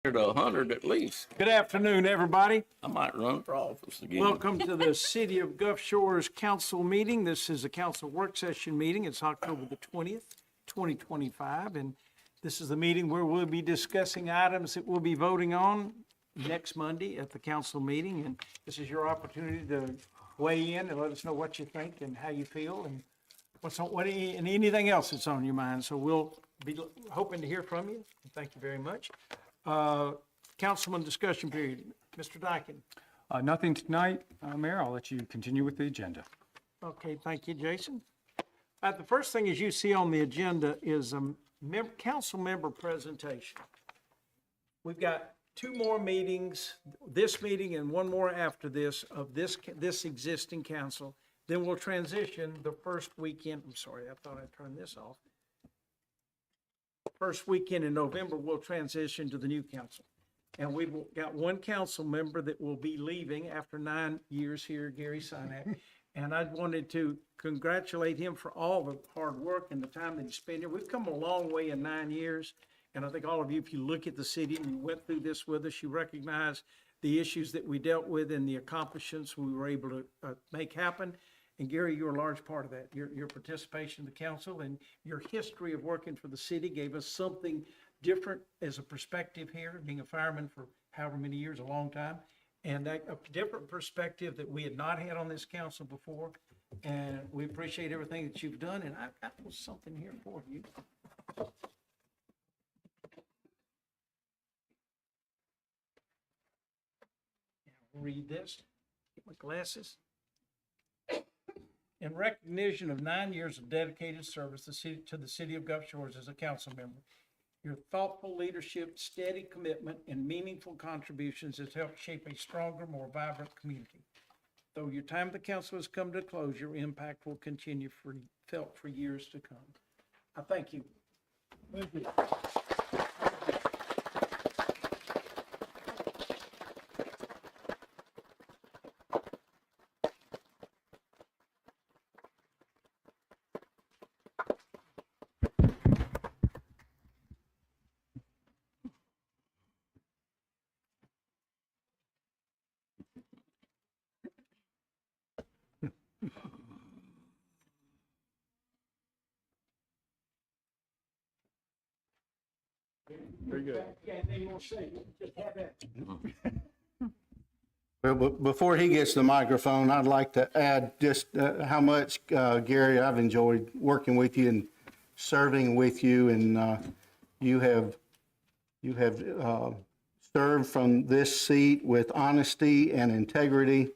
To 100 at least. Good afternoon, everybody. I might run for office again. Welcome to the City of Gulf Shores Council meeting. This is a council work session meeting. It's October the 20th, 2025. And this is the meeting where we'll be discussing items that we'll be voting on next Monday at the council meeting. And this is your opportunity to weigh in and let us know what you think and how you feel and and anything else that's on your mind. So we'll be hoping to hear from you. Thank you very much. Councilman discussion period. Mr. Dyken. Nothing tonight, Mayor. I'll let you continue with the agenda. Okay, thank you, Jason. The first thing as you see on the agenda is council member presentation. We've got two more meetings, this meeting and one more after this of this existing council. Then we'll transition the first weekend. I'm sorry, I thought I turned this off. First weekend in November, we'll transition to the new council. And we've got one council member that will be leaving after 9 years here, Gary Sinak. And I wanted to congratulate him for all the hard work and the time that he spent here. We've come a long way in 9 years. And I think all of you, if you look at the city and you went through this with us, you recognize the issues that we dealt with and the accomplishments we were able to make happen. And Gary, you're a large part of that. Your participation in the council and your history of working for the city gave us something different as a perspective here, being a fireman for however many years, a long time. And a different perspective that we had not had on this council before. And we appreciate everything that you've done. And I've got something here for you. Read this. Get my glasses. In recognition of 9 years of dedicated service to the city of Gulf Shores as a council member, your thoughtful leadership, steady commitment, and meaningful contributions has helped shape a stronger, more vibrant community. Though your time at the council has come to a close, your impact will continue felt for years to come. I thank you. Thank you. Very good. Well, before he gets the microphone, I'd like to add just how much, Gary, I've enjoyed working with you and serving with you, and you have served from this seat with honesty and integrity,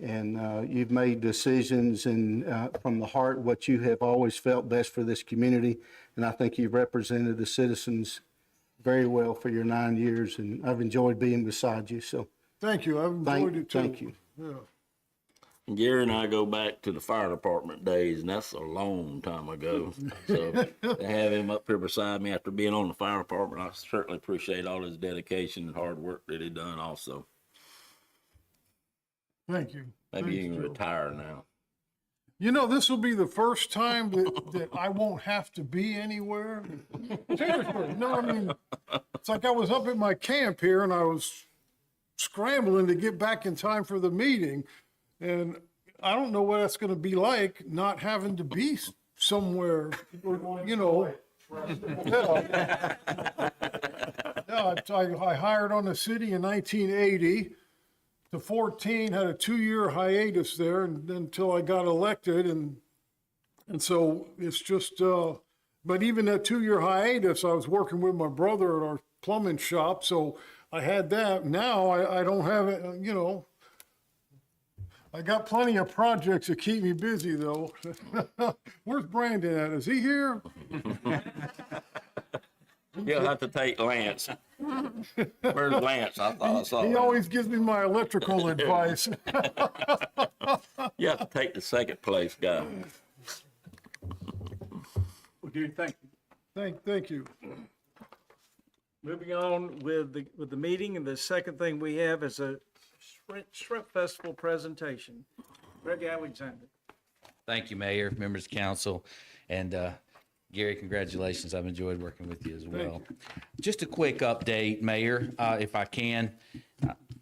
and you've made decisions and from the heart what you have always felt best for this community, and I think you've represented the citizens very well for your 9 years, and I've enjoyed being beside you. So thank you. I've enjoyed it too. thank you. Yeah. And Gary and I go back to the fire department days, and that's a long time ago. So to have him up here beside me after being on the fire department, I certainly appreciate all his dedication and hard work that he done also. Thank you. Maybe you Thanks, can Joe. retire now. You know, this will be the first time that I won't have to be anywhere. Seriously, no, I mean, it's like I was up at my camp here and I was scrambling to get back in time for the meeting. And I don't know what that's going to be like, not having to be somewhere, you know. Yeah, I hired on the city in 1980. To 14, had a 2-year hiatus there and until I got elected. And so it's just, but even that 2-year hiatus, I was working with my brother at our plumbing shop. So I had that. Now I don't have it, you know. I got plenty of projects that keep me busy though. Where's Brandon at? Is he here? You'll have to take Lance. Where's Lance? I thought I saw He him. always gives me my electrical advice. You have to take the second place guy. Well, Gary, thank you. Thank you. Moving on with the meeting, and the second thing we have is a Shrimp Festival presentation. Greg Alexander. Thank you, Mayor, members of council. And Gary, congratulations. I've enjoyed working with you as well. Just a quick update, Mayor, if I can.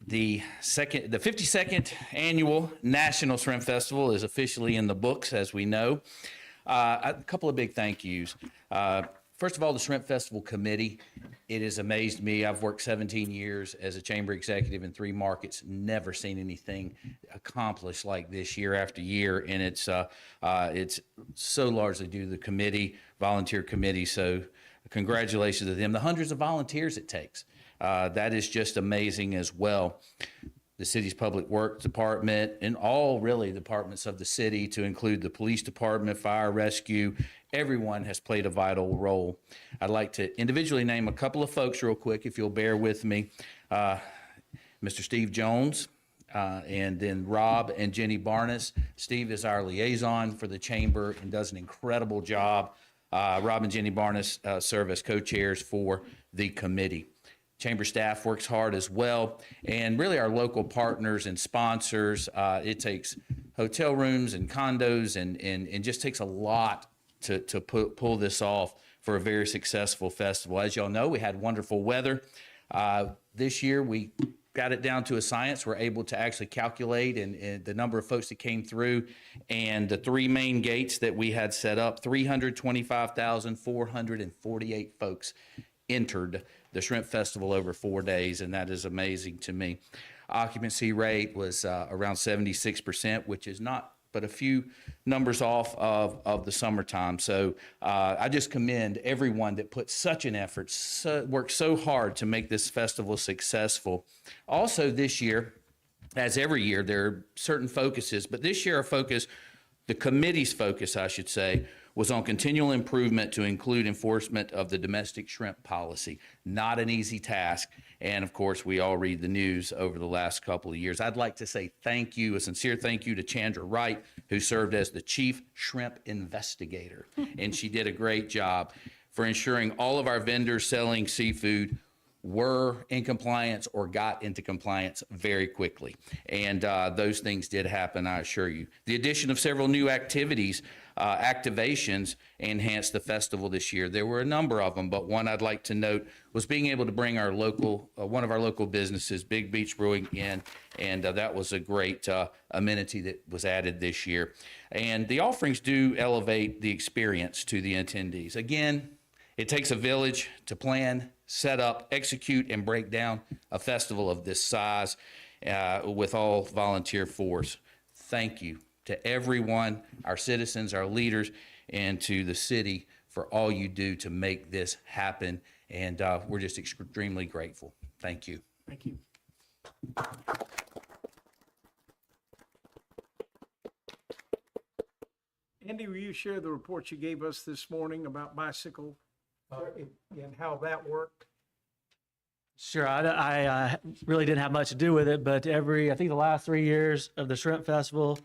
The 52nd annual National Shrimp Festival is officially in the books, as we know. A couple of big thank yous. First of all, the Shrimp Festival Committee. It has amazed me. I've worked 17 years as a chamber executive in 3 markets, never seen anything accomplished like this year after year. And it's so largely due to the committee, volunteer committee. So congratulations to them. The hundreds of volunteers it takes. That is just amazing as well. The city's public works department and all really departments of the city, to include the police department, fire, rescue, everyone has played a vital role. I'd like to individually name a couple of folks real quick, if you'll bear with me. Mr. Steve Jones, and then Rob and Jenny Barnes. Steve is our liaison for the chamber and does an incredible job. Rob and Jenny Barnes serve as co-chairs for the committee. Chamber staff works hard as well, and really our local partners and sponsors. It takes hotel rooms and condos and just takes a lot to pull this off for a very successful festival. As y'all know, we had wonderful weather. This year we got it down to a science. We're able to actually calculate and the number of folks that came through, and the 3 main gates that we had set up, 325,448 folks entered the Shrimp Festival over 4 days, and that is amazing to me. Occupancy rate was around 76%, which is not but a few numbers off of the summertime. So I just commend everyone that put such an effort, worked so hard to make this festival successful. Also this year, as every year, there are certain focuses, but this year our focus, the committee's focus, I should say, was on continual improvement to include enforcement of the domestic shrimp policy. Not an easy task. And of course, we all read the news over the last couple of years. I'd like to say thank you, a sincere thank you to Chandra Wright, who served as the chief shrimp investigator. And she did a great job for ensuring all of our vendors selling seafood were in compliance or got into compliance very quickly. And those things did happen, I assure you. The addition of several new activities, activations enhanced the festival this year. There were a number of them, but one I'd like to note was being able to bring our local, one of our local businesses, Big Beach Brewing, in, and that was a great amenity that was added this year. And the offerings do elevate the experience to the attendees. Again, it takes a village to plan, set up, execute, and break down a festival of this size with all volunteer force. Thank you to everyone, our citizens, our leaders, and to the city for all you do to make this happen. And we're just extremely grateful. Thank you. Thank you. Andy, will you share the report you gave us this morning about bicycle and how that worked? Sure, I really didn't have much to do with it, but I think the last 3 years of the Shrimp Festival,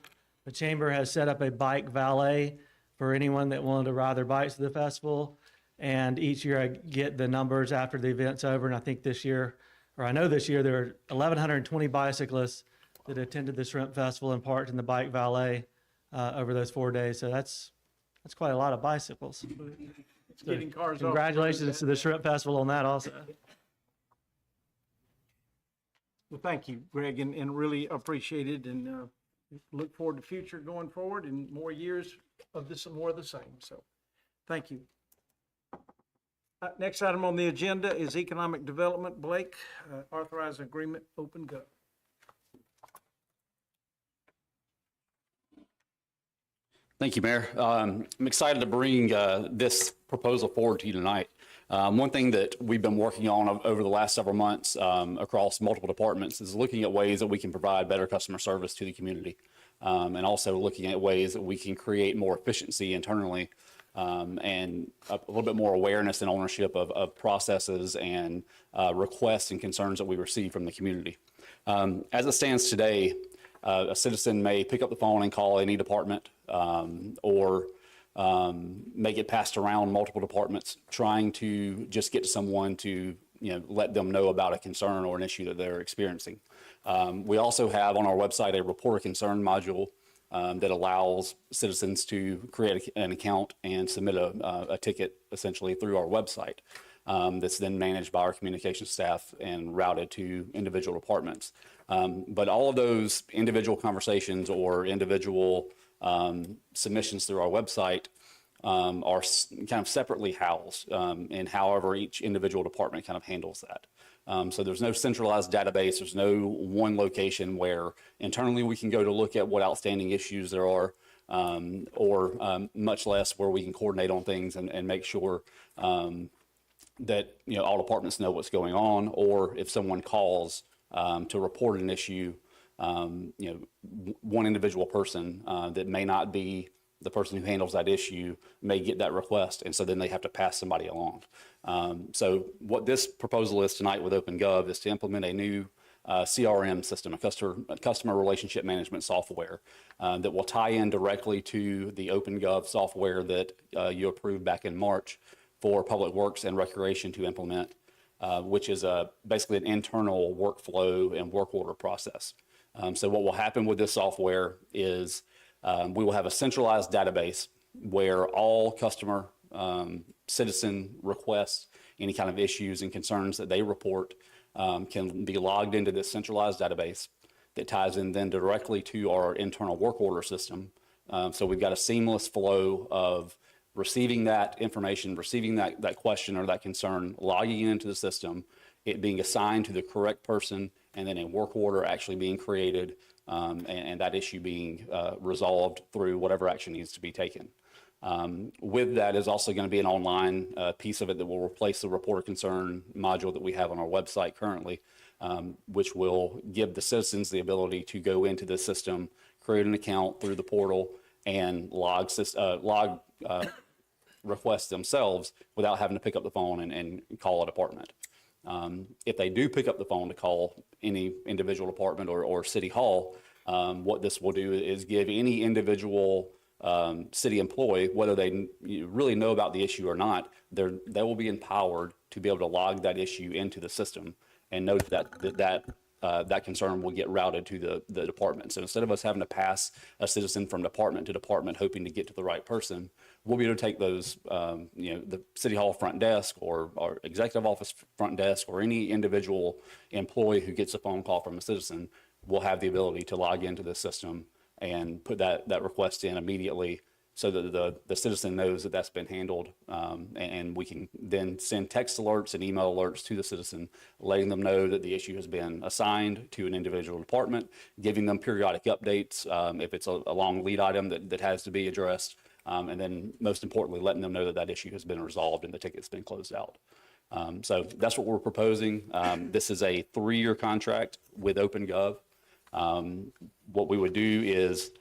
the Chamber has set up a bike valet for anyone that wanted to ride their bikes to the festival. And each year I get the numbers after the event's over. And I think this year, or I know this year, there are 1,120 bicyclists that attended the Shrimp Festival and parked in the bike valet over those 4 days. So that's quite a lot of bicycles. It's getting cars off. Congratulations to the Shrimp Festival on that also. Well, thank you, Greg, and really appreciate it, and look forward to future going forward and more years of this and more of the same. So thank you. Next item on the agenda is economic development. Blake, authorize agreement, open go. Thank you, Mayor. I'm excited to bring this proposal forward to you tonight. One thing that we've been working on over the last several months across multiple departments is looking at ways that we can provide better customer service to the community, and also looking at ways that we can create more efficiency internally, and a little bit more awareness and ownership of processes and requests and concerns that we receive from the community. As it stands today, a citizen may pick up the phone and call any department, or may get passed around multiple departments trying to just get to someone to let them know about a concern or an issue that they're experiencing. We also have on our website a report of concern module that allows citizens to create an account and submit a ticket essentially through our website. That's then managed by our communications staff and routed to individual departments. But all of those individual conversations or individual submissions through our website are kind of separately housed in however each individual department kind of handles that. So there's no centralized database. There's no one location where internally we can go to look at what outstanding issues there are, or much less where we can coordinate on things and make sure that, you know, all departments know what's going on, or if someone calls to report an issue, you know, one individual person that may not be the person who handles that issue may get that request, and so then they have to pass somebody along. So what this proposal is tonight with OpenGov is to implement a new CRM system, a customer relationship management software that will tie in directly to the OpenGov software that you approved back in March for Public Works and Recreation to implement, which is basically an internal workflow and work order process. So what will happen with this software is we will have a centralized database where all customer, citizen requests, any kind of issues and concerns that they report can be logged into this centralized database that ties in then directly to our internal work order system. So we've got a seamless flow of receiving that information, receiving that question or that concern, logging into the system, it being assigned to the correct person, and then a work order actually being created, and that issue being resolved through whatever action needs to be taken. With that is also going to be an online piece of it that will replace the report of concern module that we have on our website currently, which will give the citizens the ability to go into the system, create an account through the portal, and log requests themselves without having to pick up the phone and call a department. If they do pick up the phone to call any individual department or city hall, what this will do is give any individual city employee, whether they really know about the issue or not, they will be empowered to be able to log that issue into the system and know that concern will get routed to the department. So instead of us having to pass a citizen from department to department hoping to get to the right person, we'll be able to take those, the city hall front desk or our executive office front desk or any individual employee who gets a phone call from a citizen will have the ability to log into the system and put that request in immediately so that the citizen knows that that's been handled. And we can then send text alerts and email alerts to the citizen, letting them know that the issue has been assigned to an individual department, giving them periodic updates if it's a long lead item that has to be addressed, and then most importantly, letting them know that that issue has been resolved and the ticket's been closed out. So that's what we're proposing. This is a 3-year contract with OpenGov. What we would do is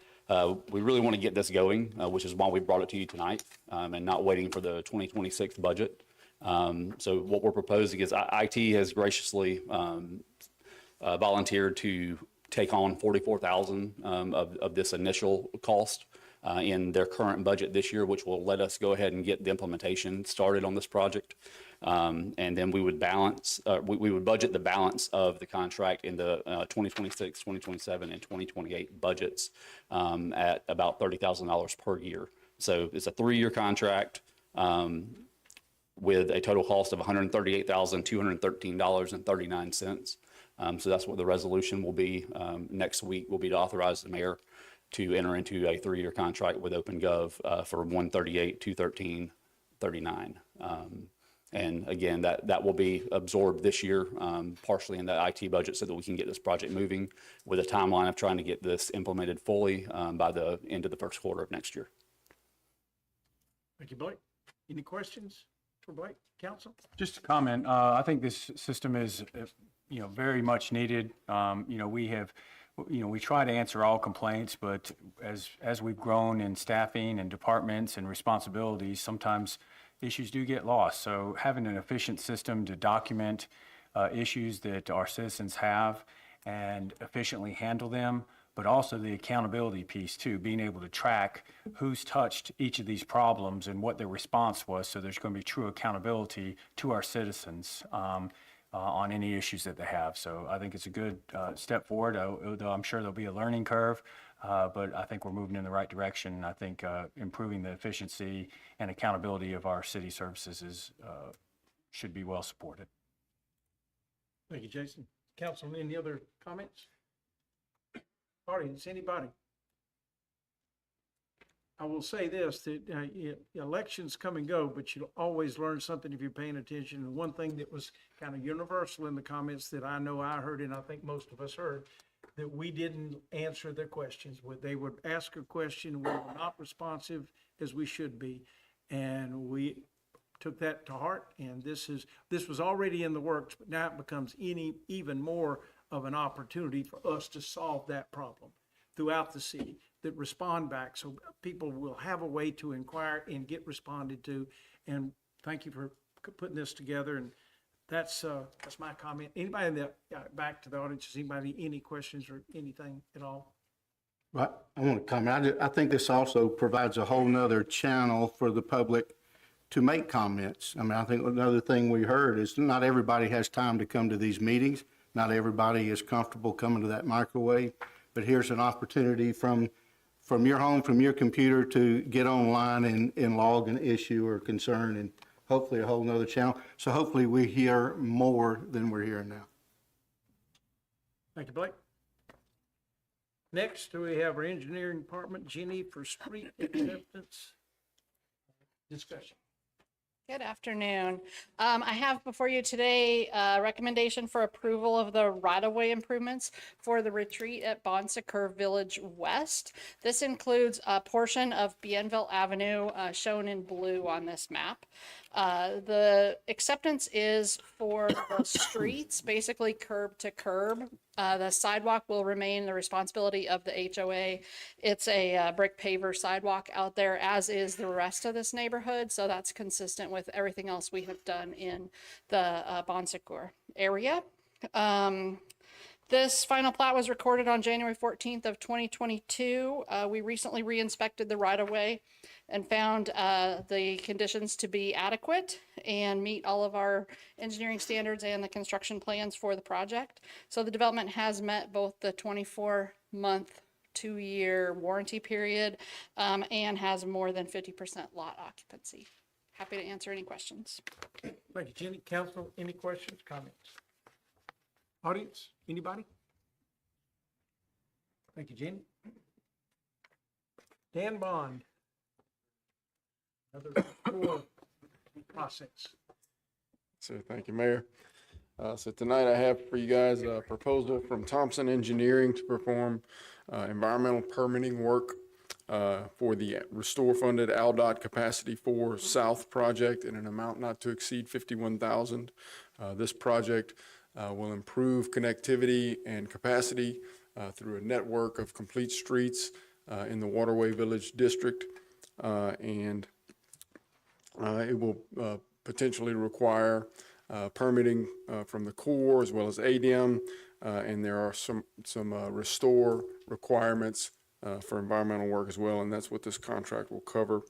we really want to get this going, which is why we brought it to you tonight and not waiting for the 2026 budget. So what we're proposing is IT has graciously volunteered to take on $44,000 of this initial cost in their current budget this year, which will let us go ahead and get the implementation started on this project. And then we would we would budget the balance of the contract in the 2026, 2027, and 2028 budgets at about $30,000 per year. So it's a 3-year contract with a total cost of $138,213.39. So that's what the resolution will be next week. Will be to authorize the mayor to enter into a 3-year contract with OpenGov for $138,213.39. And again, that will be absorbed this year, partially in the IT budget so that we can get this project moving with a timeline of trying to get this implemented fully by the end of the first quarter of next year. Thank you, Blake. Any questions for Blake, council? Just a comment, I think this system is, very much needed. We try to answer all complaints, but as we've grown in staffing and departments and responsibilities, sometimes issues do get lost. So having an efficient system to document issues that our citizens have and efficiently handle them, but also the accountability piece too, being able to track who's touched each of these problems and what their response was. So there's going to be true accountability to our citizens on any issues that they have. So I think it's a good step forward, though I'm sure there'll be a learning curve. but I think we're moving in the right direction. I think improving the efficiency and accountability of our city services should be well supported. Thank you, Jason. Council, any other comments? Audience, anybody? I will say this, that elections come and go, but you'll always learn something if you're paying attention. And one thing that was kind of universal in the comments that I know I heard, and I think most of us heard, that we didn't answer their questions. They would ask a question, we were not responsive as we should be. And we took that to heart, and this was already in the works, but now it becomes even more of an opportunity for us to solve that problem throughout the city, that respond back, so people will have a way to inquire and get responded to. And thank you for putting this together, and that's my comment. Anybody in the, back to the audience, does anybody, any questions or anything at all? Right, I want to comment. I think this also provides a whole nother channel for the public to make comments. I mean, I think another thing we heard is not everybody has time to come to these meetings. Not everybody is comfortable coming to that microwave, but here's an opportunity from your home, from your computer, to get online and log an issue or concern, and hopefully a whole nother channel. So hopefully we hear more than we're hearing now. Thank you, Blake. Next, we have our engineering department, Jenny, for street acceptance discussion. Good afternoon. I have before you today a recommendation for approval of the right-of-way improvements for the retreat at Bon Secours Village West. This includes a portion of Bienville Avenue shown in blue on this map. The acceptance is for the streets, basically curb to curb. The sidewalk will remain the responsibility of the HOA. It's a brick paver sidewalk out there, as is the rest of this neighborhood. So that's consistent with everything else we have done in the Bon Secours area. This final plat was recorded on January 14th of 2022. We recently re-inspected the right-of-way and found the conditions to be adequate and meet all of our engineering standards and the construction plans for the project. So the development has met both the 24-month, 2-year warranty period and has more than 50% lot occupancy. Happy to answer any questions. Thank you, Jenny. Council, any questions, comments? Audience, anybody? Thank you, Jenny. Dan Bond. Another core process. So thank you, Mayor. So tonight I have for you guys a proposal from Thompson Engineering to perform environmental permitting work for the Restore funded AlDOT Capacity 4 South project in an amount not to exceed $51,000. This project will improve connectivity and capacity through a network of complete streets in the Waterway Village District, and it will potentially require permitting from the Corps as well as ADEM, and there are some Restore requirements for environmental work as well, and that's what this contract will cover.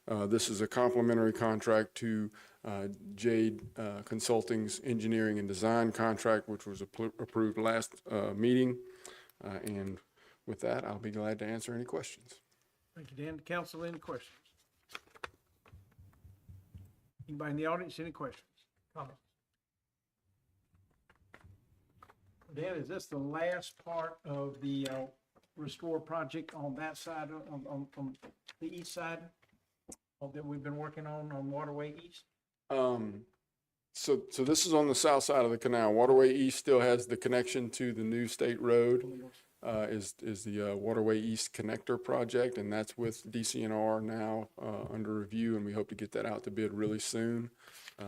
This is a complementary contract to Jade Consulting's engineering and design contract, which was approved last meeting. And with that, I'll be glad to answer any questions. Thank you, Dan. Council, any questions? Anybody in the audience, any questions, comments? Dan, is this the last part of the Restore project on that side, on the east side that we've been working on Waterway East? So this is on the south side of the canal. Waterway East still has the connection to the new state road, is the Waterway East Connector project, and that's with DCNR now under review, and we hope to get that out to bid really soon.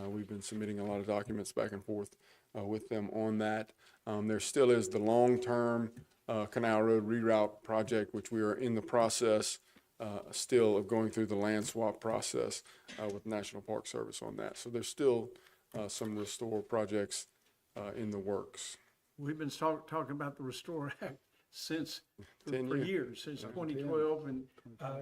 We've been submitting a lot of documents back and forth with them on that. There still is the long-term Canal Road reroute project, which we are in the process still of going through the land swap process with National Park Service on that. So there's still some Restore projects in the works. We've been talking about the Restore Act since, for 10 years. years, since 2012, and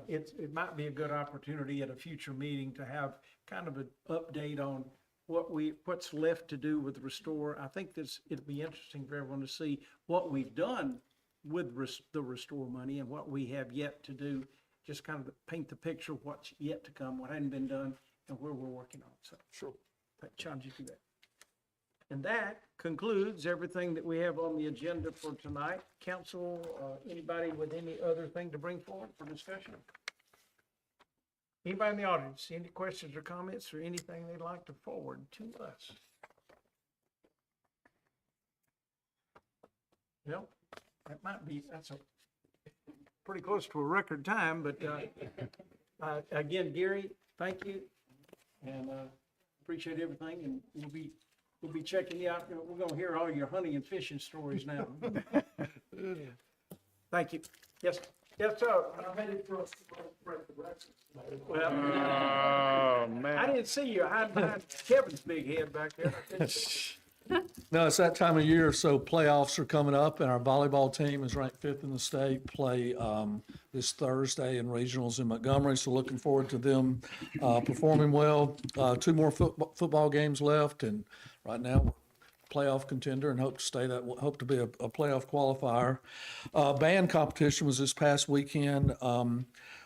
it might be a good opportunity at a future meeting to have kind of an update on what's left to do with Restore. I think it'd be interesting for everyone to see what we've done with the restore money and what we have yet to do, just kind of paint the picture of what's yet to come, what hadn't been done, and where we're working on. So, Sure. challenge you to that. And that concludes everything that we have on the agenda for tonight. Council, anybody with any other thing to bring forward for discussion? Anybody in the audience, any questions or comments or anything they'd like to forward to us? Well, that might be, that's a pretty close to a record time, but, again, Gary, thank you. And, appreciate everything, and we'll be checking you out. We're gonna hear all your hunting and fishing stories now. Thank you. Yes, yes, sir. I'm ready for us to break the record. Well, I didn't see you hiding behind Kevin's big head back there. No, it's that time of year, so playoffs are coming up, and our volleyball team is ranked 5th in the state, play this Thursday in regionals in Montgomery, so looking forward to them performing well. 2 more football games left, and right now, we're playoff contender and hope to be a playoff qualifier. Band competition was this past weekend.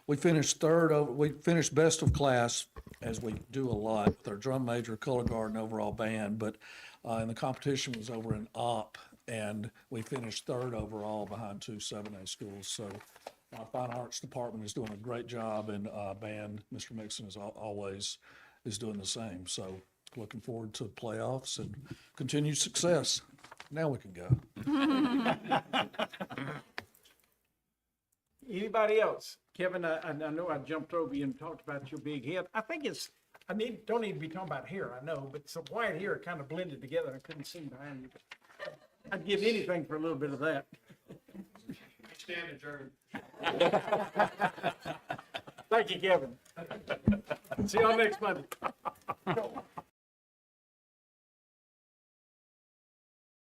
We finished we finished best of class, as we do a lot with our drum major, color guard, and overall band, but and the competition was over in Opp, and we finished 3rd overall behind 2 7A schools. So our fine arts department is doing a great job, and band, Mr. Mixon is always doing the same. So looking forward to playoffs and continued success. Now we can go. Anybody else? Kevin, I know I jumped over you and talked about your big head. I think don't need to be talking about hair, I know, but some white hair kind of blended together. I couldn't see behind you. But I'd give anything for a little bit of that. Stand adjourned. Thank you, Kevin. See y'all next Monday.